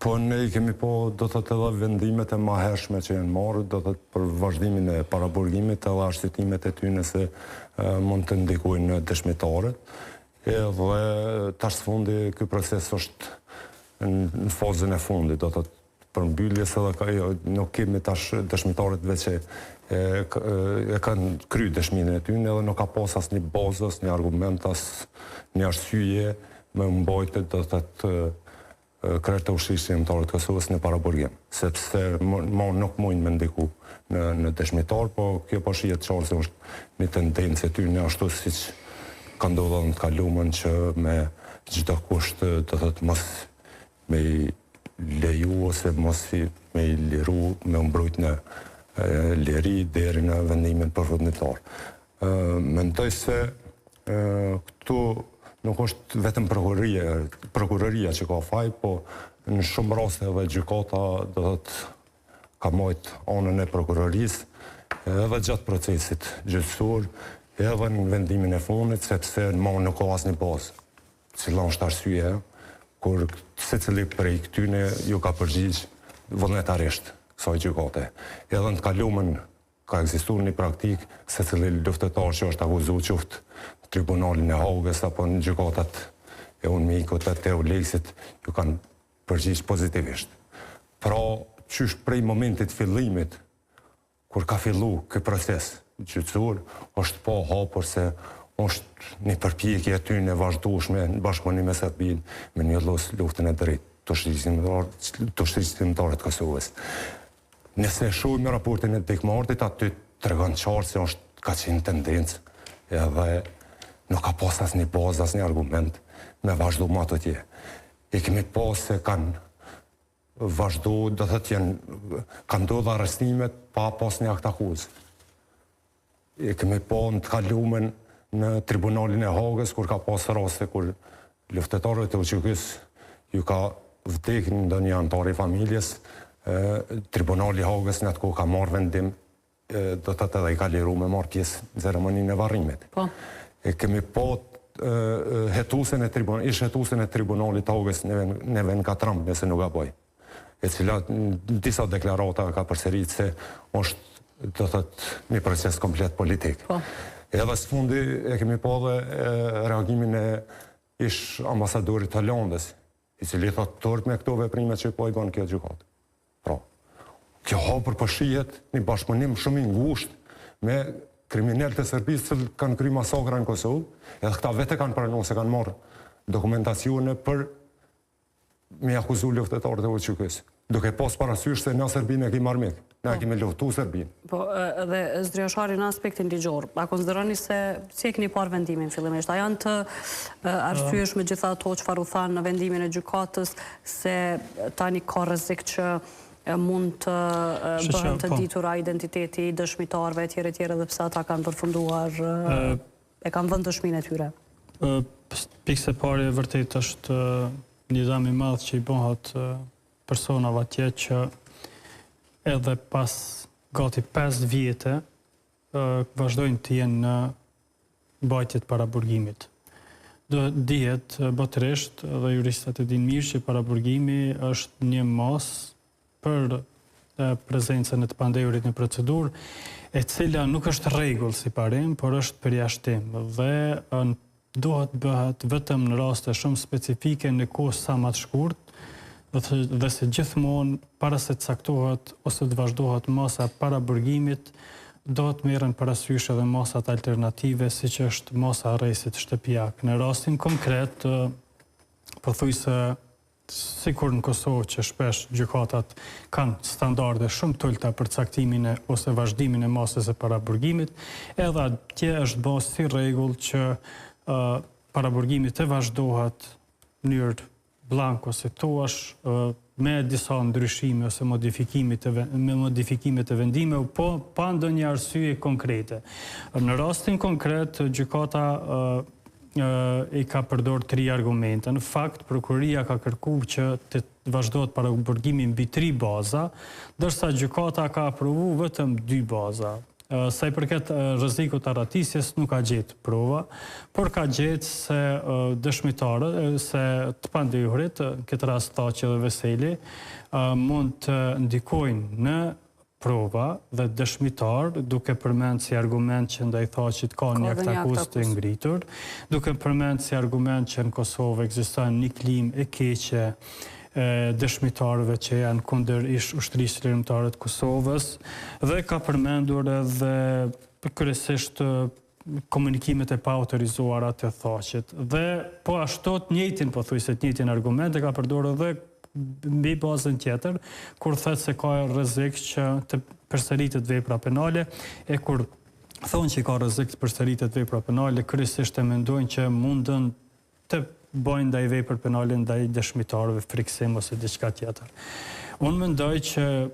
Po ne i kemi do të edhe vendimet e mahershme që janë marrë, do të për vazhdimin e paraburgimit edhe arshyetimet e ty nëse mund të ndikojnë dëshmitarët. Edhe tash fundi ky proces është në fazën e fundit, do të përmbylljes edhe nuk kemi tash dëshmitarët veç e kanë kry dëshminë e tyre edhe nuk ka pas asnjë bazë, asnjë argument, asnjë arsye me mbajtje do të krejtë të ushtrisë shqiptare të Kosovës në paraburgim, sepse nuk mund me ndiku në dëshmitar, po kjo po shihet qartë se është një tendencë e tyre ashtu siç ka ndodhur në kaluamën që me çdo kusht do të thotë mos me leju ose mos me liru me mbrojt në liri deri në vendimin përfundimtar. Mendoj se këtu nuk është vetëm prokuroria që ka faj, po në shumë raste edhe gjykata do të ka marrë anën e prokurorisë edhe gjatë procesit gjyqësor, edhe në vendimin e fundit, sepse nuk ka asnjë bazë. Cila është arsyeja kur secili prej këtyne ju ka përgjigj vullnetarisht kësaj gjykate. Edhe në të kaluamën ka ekzistuar një praktikë secili luftëtar që është akuzuar qoftë Tribunalin e Hagës apo në gjykatat e UNMIK-ut e EULEX-it ju kanë përgjigj pozitivisht. Pra, qysh prej momentit fillimit, kur ka fillu ky proces gjyqësor, është po hapur se është një përpjekje e tyre e vazhdueshme në bashkëpunim me Serbinë me një luftën e drejtë të ushtrisë shqiptare të Kosovës. Nëse shohim raportin e Dekmartit, aty tregon qartë se është ka qenë tendencë edhe nuk ka pas asnjë bazë, asnjë argument me vazhdu më atje. E kemi pas se kanë vazhdu, do të thotë kanë ndodhur arrestimet pa pas një akt akuzë. E kemi pas në të kaluamën në Tribunalin e Hagës kur ka pas raste kur luftetarët e UÇK-s ju ka vdekur ndonjë antar i familjes, Tribunali i Hagës në atë kohë ka marrë vendim, do të thotë edhe i ka liruar me marrë pjesë në ceremoninë e varrimit. Po. E kemi hetuesen e Tribunalit Hagës në vend Katram, nëse nuk gaboj, e cila në disa deklarata ka përsëritur se është do të thotë një proces komplet politik. Edhe së fundi e kemi pa dhe reagimin e ish ambasadorit të Holandës, i cili thotë tort me këto veprime që po i bën kjo gjykatë. Pra, kjo hapur po shihet një bashkëpunim shumë i ngushtë me kriminalët e Serbisë që kanë kryer masakra në Kosovë, edhe këta vetë kanë pranuar se kanë marrë dokumentacione për me akuzuar luftëtarët e UÇK-s. Duke pas parasysh se në Serbinë e kemi marrë mik, ne kemi luftuar Serbinë. Po, edhe Zdrioshari në aspektin ligjor, a konsideroni se si e keni parë vendimin fillimisht? A janë të arsyeshme gjitha ato çfarë u thanë në vendimin e gjykatës se tani ka rrezik që mund të bëhen të ditura identiteti i dëshmitarëve etj dhe pse ata kanë përfunduar e kanë vënë dëshminë e tyre? Pikë e parë e vërtet është një dëm i madh që i bëhet personave atje që edhe pas gati 5 vjete vazhdojnë të jenë në mbajtjet paraburgimit. Do dihet botërisht dhe juristët e dinë mirë që paraburgimi është një mos për prezencën e të pandehurit në procedurë, e cila nuk është rregull si parim, por është përjashtim dhe duhet bëhet vetëm në raste shumë specifike në kohë sa më të shkurtë dhe se gjithmonë para se të caktohet ose të vazhdohet mosa paraburgimit, do të merren parasysh edhe mosat alternative, siç është mosa arrestit shtëpiak. Në rastin konkret, pothuajse sikur në Kosovë që shpesh gjykatat kanë standarde shumë të ulta për caktimin ose vazhdimin e mosës së paraburgimit, edhe atje është bërë si rregull që paraburgimi të vazhdohet në mënyrë blanko, si thua, me disa ndryshime ose modifikime të vendimeve, po pa ndonjë arsye konkrete. Në rastin konkret, gjykata i ka përdor 3 argumente. Në fakt, prokuroria ka kërkuar që të vazhdohet paraburgimi mbi 3 baza, ndërsa gjykata ka aprovuar vetëm 2 baza. sa i përket rrezikut të arratisjes nuk ka gjetë prova, por ka gjetë se dëshmitarët, se të pandihurit, këtë rast Thaçi dhe Veseli, mund të ndikojnë në prova dhe dëshmitar, duke përmend si argument që ndaj Thaçit ka një akt akuz të ngritur, duke përmend si argument që në Kosovë ekziston një klimë e keqe dëshmitarëve që janë kundër ish ushtrisë lirimtare të Kosovës dhe ka përmendur edhe kryesisht komunikimet e pa autorizuara të Thaçit. Dhe po ashtu të njëjtin argument e ka përdorur edhe mbi bazën tjetër, kur thëtë se ka rrezik që të përsëritet vepra penale, e kur thonë që ka rrezik të përsëritet vepra penale, kryesisht e mendojnë që mundën të bojnë ndaj vepër penale ndaj dëshmitarëve, friksim ose diçka tjetër. Unë mendoj që